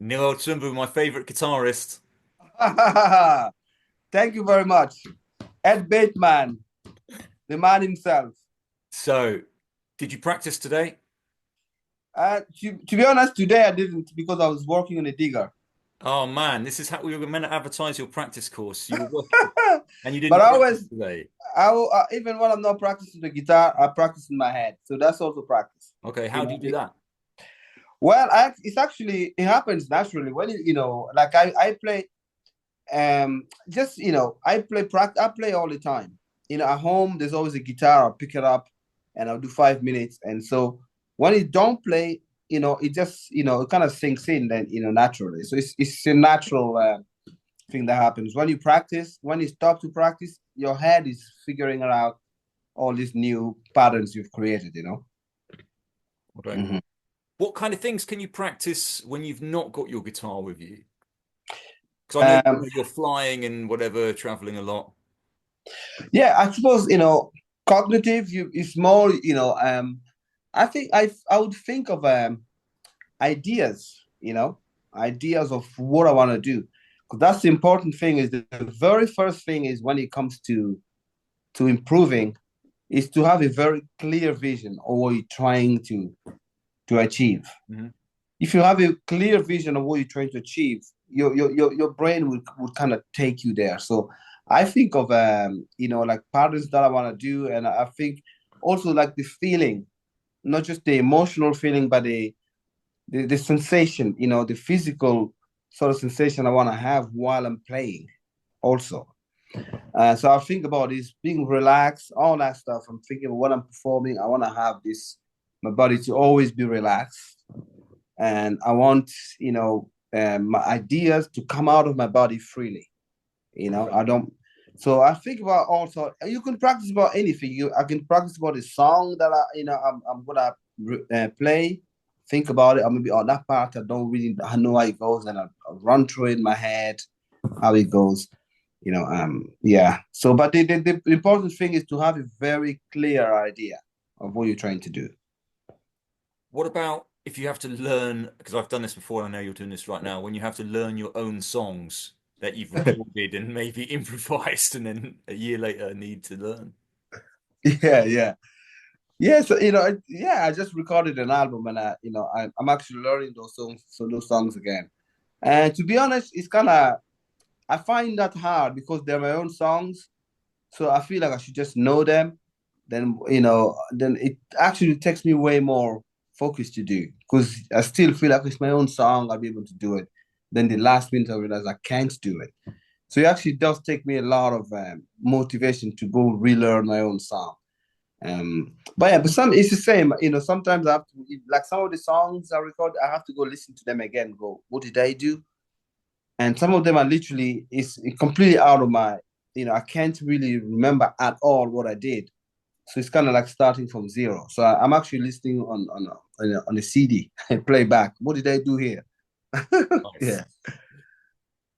Niwel, my favorite guitarist. Thank you very much. Ed Bateman, the man himself. So, did you practice today? To be honest, today I didn't because I was working on a digger. Oh man, this is how we were meant to advertise your practice course. You were working and you But didn't I practice always, today. even when I'm not practicing the guitar, I practice in my head. So that's also practice. Okay, You how do you know, do that? it's actually it happens naturally when like I play just I play all the time. At home there's always a guitar. I'll pick it up and I'll do 5 minutes. And so when you don't play, it just it kind of sinks in then naturally. So it's a natural thing that happens when you practice. When you stop to practice, your head is figuring out all these new patterns you've created. Okay. Mhm. What kind of things can you practice when you've not got your guitar with you? Because I know um you're flying and whatever, traveling a lot. yeah, I suppose cognitive is more I think I would think of ideas, ideas of what I want to do. Because that's the important thing. Is the very first thing is when it comes to improving, is to have a very clear vision of what you're trying to achieve. Mhm. If you have a clear vision of what you're trying to achieve, your brain would kind of take you there. So I think of like patterns that I want to do, and I think also like the feeling, not just the emotional feeling, but the sensation, the physical sort of sensation I want to have while I'm playing also. So I think about this being relaxed, all that stuff. I'm thinking when I'm performing, I want to have my body to always be relaxed. And I want, my ideas to come out of my body freely. Okay. I don't. So I think about also, you can practice about anything. I can practice about a song that I'm gonna play. Think about it. I'm gonna be on that part. I know how it goes, and I'll run through it in my head how it goes. Yeah. So, but the important thing is to have a very clear idea of what you're trying to do. What about if you have to learn, because I've done this before, I know you're doing this right now, when you have to learn your own songs that you've recorded and maybe improvised and then a year later need to learn. Yeah, yeah. Yeah, so yeah, I just recorded an album, and I'm actually learning those songs again. And to be honest, it's kind of I find that hard because they're my own songs, so I feel like I should just know them. Then it actually takes me way more focus to do because I still feel like it's my own song. I'll be able to do it. Then the last minute I realize I can't do it. So it actually does take me a lot of motivation to go relearn my own song. But yeah, but it's the same. Sometimes I have to like some of the songs I record, I have to go listen to them again. Go, what did I do? And some of them are literally it's completely out of my. I can't really remember at all what I did. So it's kind of like starting from zero. So I'm actually listening on a CD and play back. What did I do here? Nice. Yeah,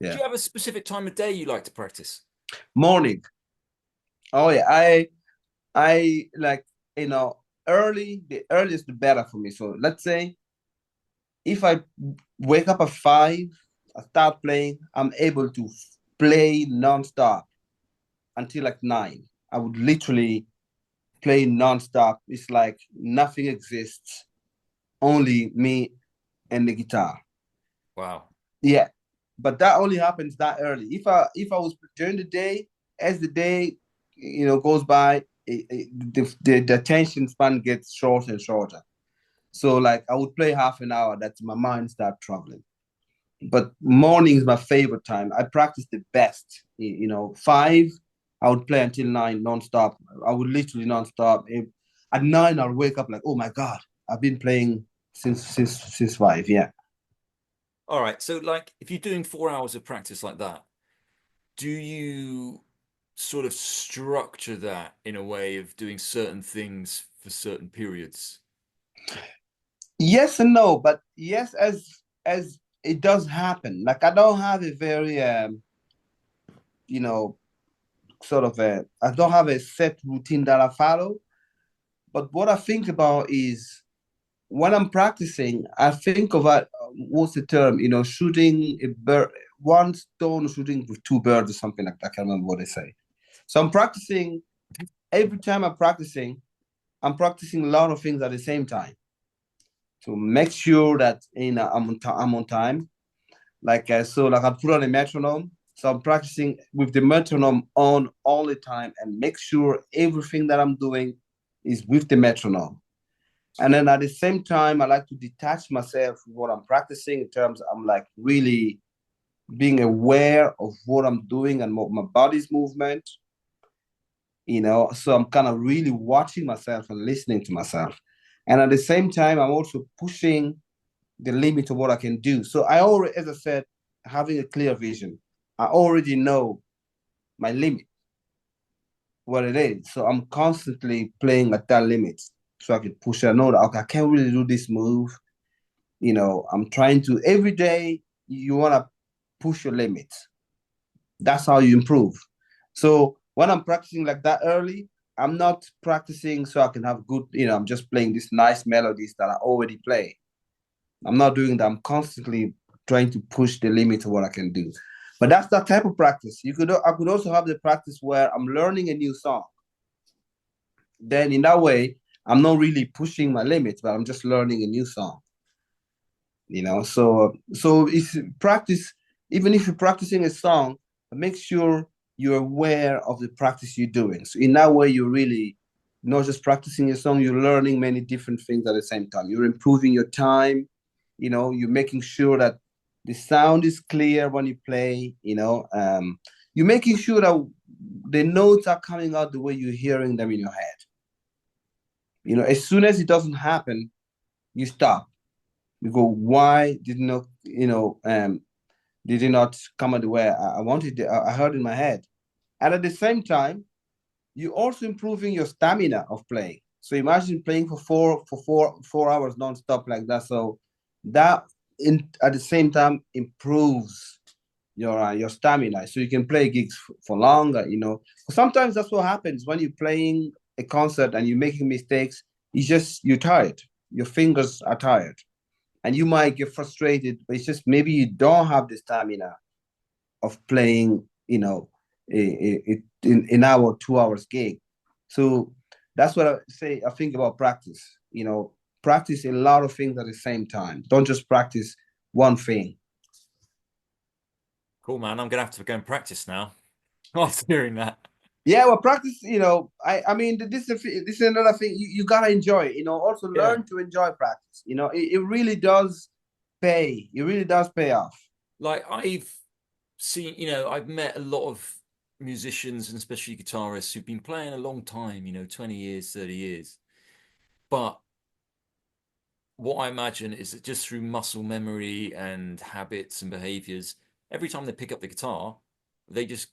Do yeah. you have a specific time of day you like to practice? Morning. Oh yeah, I like early. The earliest the better for me. So let's say if I wake up at 5, I start playing, I'm able to play nonstop until like 9. I would literally play nonstop. It's like nothing exists, only me and the guitar. Wow. Yeah, but that only happens that early. If I was during the day, as the day goes by, the attention span gets shorter and shorter. So like I would play half an hour, that's my mind start traveling. But morning is my favorite time. I practice the best. 5, I would play until 9 nonstop. I would literally nonstop. At 9, I'll wake up like, oh my God, I've been playing since 5. Yeah. All right. So, like, if you're doing 4 hours of practice like that, do you sort of structure that in a way of doing certain things for certain periods? Yes and no, but yes, as it does happen. Like I don't have a very you know, sort of I don't have a set routine that I follow. But what I think about is when I'm practicing, I think of it what's the term? Shooting a bird, one stone shooting with two birds or something like that. I can't remember what they say. So I'm practicing. Every time I'm practicing a lot of things at the same time to make sure that I'm on time. Like I put on a metronome. So I'm practicing with the metronome on all the time and make sure everything that I'm doing is with the metronome. And then at the same time, I like to detach myself from what I'm practicing in terms I'm like really being aware of what I'm doing and my body's movement, So I'm kind of really watching myself and listening to myself. And at the same time, I'm also pushing the limit of what I can do. So I already, as I said, having a clear vision, I already know my limit, what it is. So I'm constantly playing at that limit so I can push it. I know that okay, I can't really do this move. I'm trying to every day you want to push your limits. That's how you improve. So when I'm practicing like that early, I'm not practicing so I can have good, I'm just playing these nice melodies that I already play. I'm not doing that. I'm constantly trying to push the limit of what I can do. But that's that type of practice. I could also have the practice where I'm learning a new song. Then in that way, I'm not really pushing my limits, but I'm just learning a new song. So it's practice. Even if you're practicing a song, make sure you're aware of the practice you're doing. So in that way, you're really not just practicing a song, you're learning many different things at the same time. You're improving your time, you're making sure that the sound is clear when you play, you're making sure that the notes are coming out the way you're hearing them in your head. As soon as it doesn't happen, you stop. You go, why did not, did it not come out the way I wanted it, I heard in my head. And at the same time, you're also improving your stamina of playing. So imagine playing for 4 hours nonstop like that. So that at the same time improves your stamina. So you can play gigs for longer. Sometimes that's what happens when you're playing a concert and you're making mistakes. It's just you're tired. Your fingers are tired and you might get frustrated, but it's just maybe you don't have the stamina of playing, in hour, 2 hours gig. So that's what I say. I think about practice. Practice a lot of things at the same time. Don't just practice one thing. Cool, man. I'm gonna have to go and practice now. After hearing that. Yeah, well, practice. I mean, this is another thing. You gotta enjoy it. Also Yeah. learn to enjoy practice. It really does pay. It really does pay off. Like I've seen, I've met a lot of musicians and especially guitarists who've been playing a long time, 20 years, 30 years. But what I imagine is that just through muscle memory and habits and behaviors, every time they pick up the guitar, they just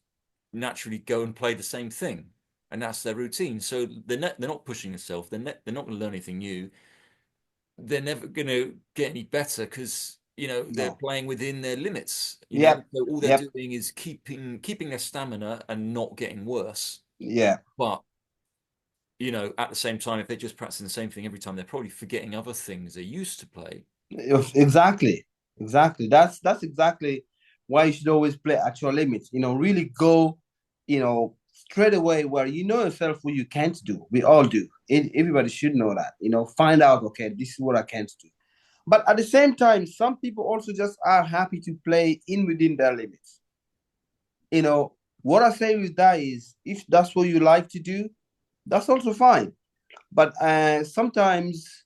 naturally go and play the same thing. And that's their routine. So they're not pushing themselves. They're not going to learn anything new. They're never going to get any better because they're No. playing within their limits. Yep. So all they're Yep. doing is keeping their stamina and not getting worse. Yeah. But at the same time, if they're just practicing the same thing every time, they're probably forgetting other things they used to play. Exactly. Exactly. That's exactly why you should always play at your limits. Really go, straight away where you know yourself what you can't do. We all do. Everybody should know that. Find out, okay, this is what I can't do. But at the same time, some people also just are happy to play in within their limits. What I say with that is if that's what you like to do, that's also fine. But sometimes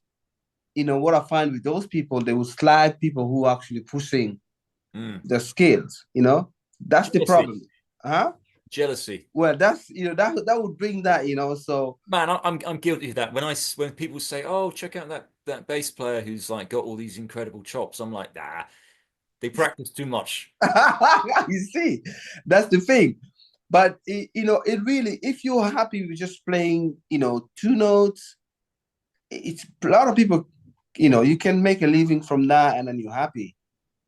what I find with those people, they will slag people who are actually pushing Mm. their skills. That's the Jealousy, problem. Huh? jealousy. Well, that's that would bring that. So Man, I'm guilty of that. When people say, "Oh, check out that bass player who's like got all these incredible chops," I'm like, "Nah, they practice too much." you see, that's the thing. But it really, if you're happy with just playing, two notes, it's a lot of people. You can make a living from that, and then you're happy.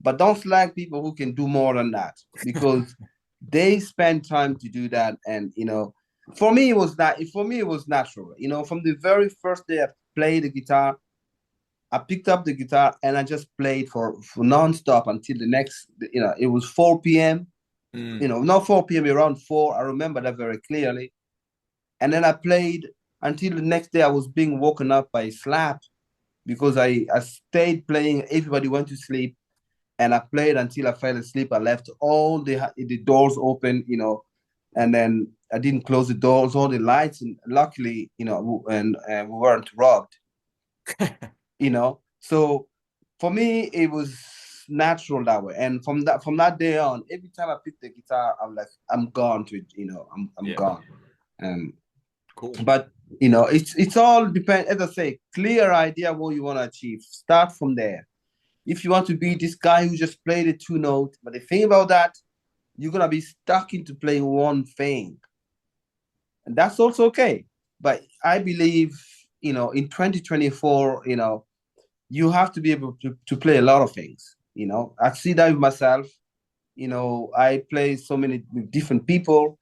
But don't slag people who can do more than that because they spend time to do that. And for me, it was that. For me, it was natural. From the very first day I played the guitar, I picked up the guitar and I just played for nonstop until the next, it was 4 p.m. Mm. Not 4 p.m., around 4. I remember that very clearly. And then I played until the next day. I was being woken up by a slap because I stayed playing. Everybody went to sleep, and I played until I fell asleep. I left all the doors open, and then I didn't close the doors, all the lights, and luckily, and we weren't robbed, So for me, it was natural that way. And from that day on, every time I pick the guitar, I'm like, I'm gone to it, I'm Yeah, gone. Um, cool. but it's all depend. As I say, clear idea what you want to achieve. Start from there. If you want to be this guy who just played a two note, but the thing about that, you're gonna be stuck into playing one thing, and that's also okay. But I believe, in 2024, you have to be able to play a lot of things. I see that with myself. I play so many different people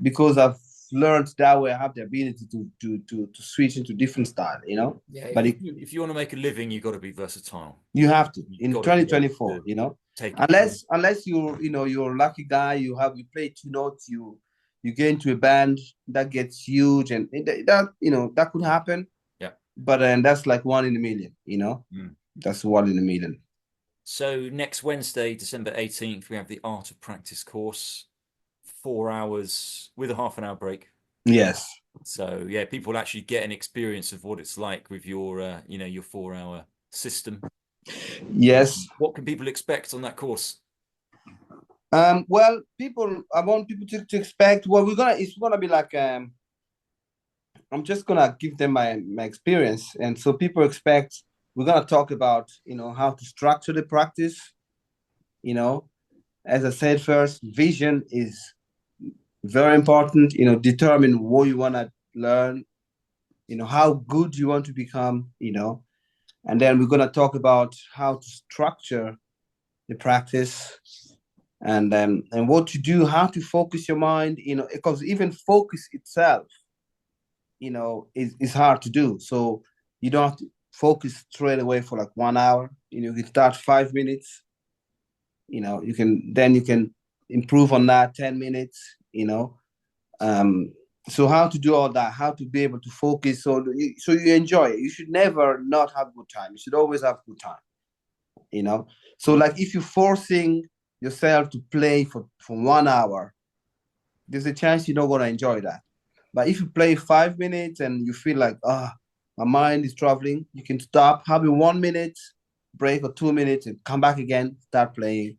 because I've learned that way. I have the ability to switch into different style. Yeah, But if you want to make a living, you've got to be versatile. you have to You've in got to be able 2024. to take it. Unless you're a lucky guy, you play two notes, you get into a band that gets huge, and that could happen. Yeah. But then that's like one in a million. Mm. That's one in a million. So next Wednesday, December 18th, we have the Art of Practice course, 4 hours with a half an hour break. Yes. So yeah, people actually get an experience of what it's like with your 4 hour system. Yes. What can people expect on that course? Well, I want people to expect. Well, it's gonna be like I'm just gonna give them my experience, and so people expect we're gonna talk about how to structure the practice. As I said first, vision is very important. Determine what you wanna learn. How good you want to become. And then we're gonna talk about how to structure the practice and what to do, how to focus your mind. Because even focus itself is hard to do. So you don't have to focus straight away for like 1 hour. You can start 5 minutes. You can improve on that 10 minutes. Um, so how to do all that? How to be able to focus so you enjoy it. You should never not have good time. You should always have good time. So like if you're forcing yourself to play for 1 hour, there's a chance you're not going to enjoy that. But if you play 5 minutes and you feel like, my mind is traveling, you can stop, have a 1 minute break or 2 minutes and come back again, start playing.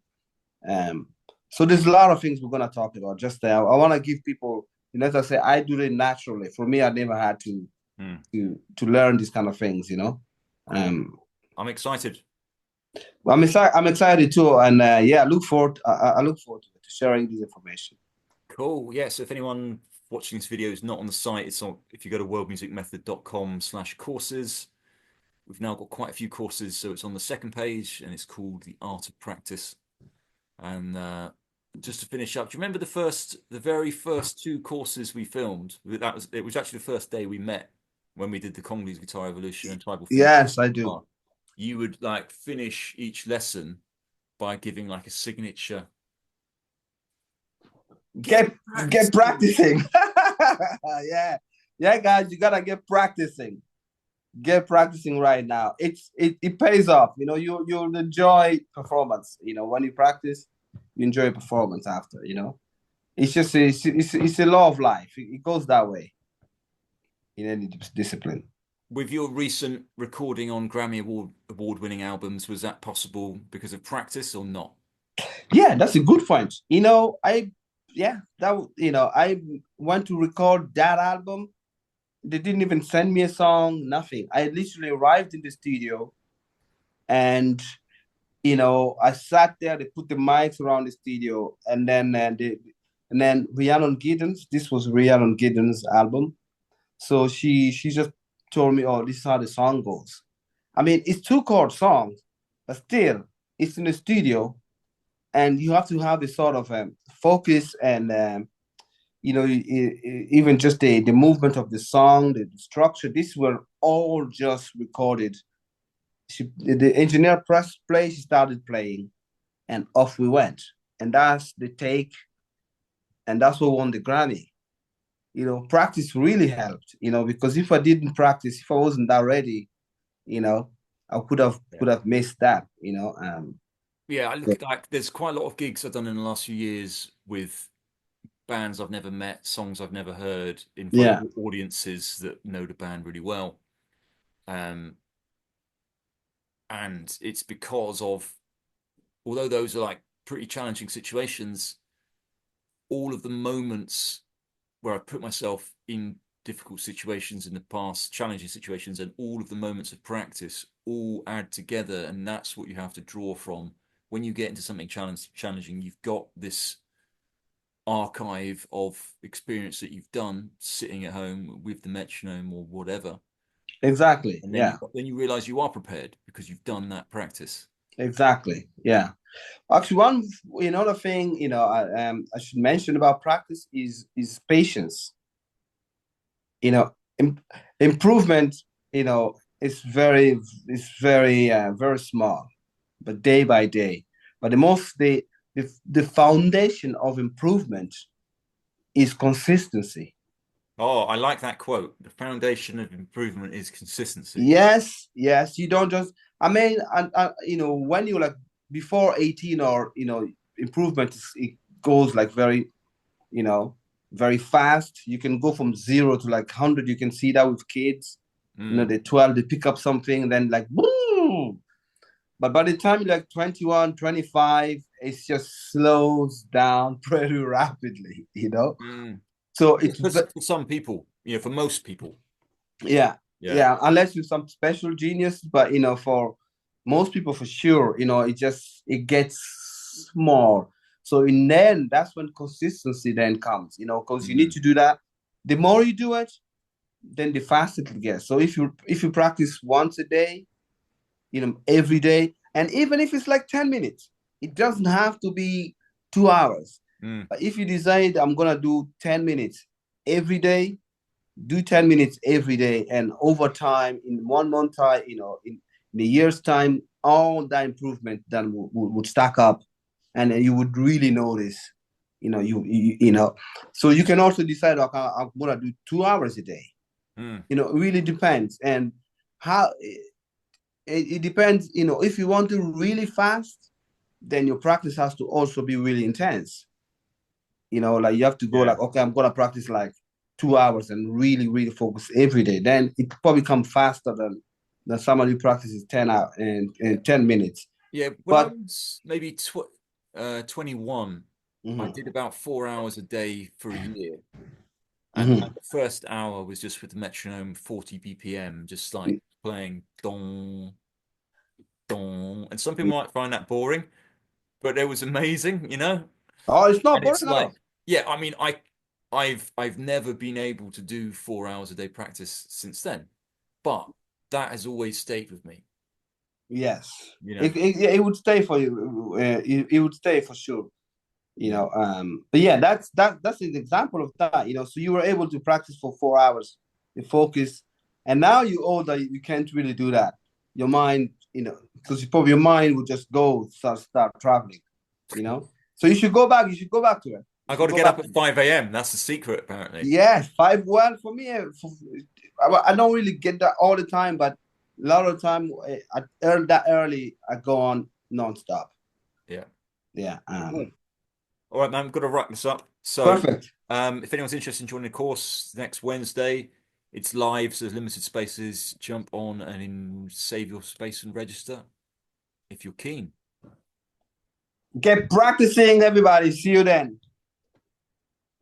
So there's a lot of things we're going to talk about. Just I want to give people, as I say, I do it naturally. For me, I never had to learn these kind of things. Cool. I'm excited. I'm excited too, and yeah, I look forward to sharing this information. Cool. Yeah. So if anyone watching this video is not on the site, it's on. If you go to worldmusicmethod.com/courses, we've now got quite a few courses. So it's on the second page, and it's called the Art of Practice. And just to finish up, do you remember the very first two courses we filmed? It was actually the first day we met when we did the Congolese Guitar Evolution and Tribal Theme. Yes, I do. You would like finish each lesson by giving like a signature. Get practicing. Yeah, guys, you gotta get practicing. Get practicing right now. It pays off. You'll enjoy performance. When you practice, you enjoy performance after. It's just it's a law of life. It goes that way in any discipline. With your recent recording on Grammy Award-winning albums, was that possible because of practice or not? Yeah, that's a good point. I went to record that album. They didn't even send me a song, nothing. I literally arrived in the studio and I sat there, they put the mics around the studio, and then Rhiannon Giddens, this was Rhiannon Giddens' album. So she just told me, oh, this is how the song goes. I mean, it's two chord songs, but still, it's in the studio, and you have to have a sort of focus and even just the movement of the song, the structure. These were all just recorded the engineer pressed play, she started playing, and off we went. And that's the take, and that's what won the Grammy. Practice really helped, because if I didn't practice, if I wasn't that ready, you know, I Yeah. could have missed that, Yeah, I So, look like there's quite a lot of gigs I've done in the last few years with bands I've never met, songs I've never heard, in front of yeah, audiences that know the band really well. Um, and it's because of, although those are like pretty challenging situations, all of the moments where I put myself in difficult situations in the past, challenging situations, and all of the moments of practice all add together, and that's what you have to draw from when you get into something challenging. You've got this archive of experience that you've done sitting at home with the metronome or whatever, exactly. and Yeah, then you realize you are prepared because you've done that practice. exactly. Yeah. Actually, another thing, I should mention about practice is patience. Im Improvement, very small, but day by day. But the foundation of improvement is consistency. Oh, I like that quote. The foundation of improvement is consistency. Yes, yes. You don't just. I mean, and when you like before 18, or improvement it goes like you know, very fast. You can go from 0 to like 100. You can see that with kids. Mm, They 12, they pick up something, and then like boom. But by the time you're like 21, 25, it just slows down pretty rapidly. mm. So For some people, for most people, yeah, yeah. yeah, unless you're some special genius, but for most people, for sure, it gets small. So in then that's when consistency then comes, because you need Mm, to do that. The more you do it, then the faster it gets. So if you practice once a day, every day, and even if it's like 10 minutes, it doesn't have to be 2 hours. mm. But if you decide I'm gonna do 10 minutes every day, do 10 minutes every day, and over time, in 1 month time, in a year's time, all that improvement then would stack up, and then you would really notice. So you can also decide, okay, I'm gonna do 2 hours a day. Mm. It really depends. And how it depends. If you want to really fast, then your practice has to also be really intense. Like you have to go Yeah. like, okay, I'm gonna practice like 2 hours and really, really focus every day. Then it probably come faster than somebody who practices 10 hours Yeah. and 10 minutes. Yeah. When I But was maybe 21, I mhm, did about 4 hours a day for a year. And mhm. like the first hour was just with the metronome, 40 BPM, just like playing dong, dong. And some people might find that boring, but it was amazing. Oh, it's not And it's boring at like, all. yeah, I mean, I've never been able to do 4 hours a day practice since then, but that has always stayed with me, Yes, you know. it would stay for you. It would stay for sure. Yeah. But yeah, that's an example of that. So you were able to practice for 4 hours, you focus, and now you're older, you can't really do that. Your mind, because probably your mind would just go start traveling. So you should go back. You should go back to it. You I got should to go get up back at to it. 5 a.m. That's the secret, apparently. Yes, five. Well, for me, I don't really get that all the time, but a lot of the time, that early, I go on nonstop. Yeah. Yeah. Cool. All right, man, I've got to wrap this up. So, Perfect. if anyone's interested in joining the course next Wednesday, it's live, so there's limited spaces. Jump on and save your space and register if you're keen. Get practicing, everybody. See you then.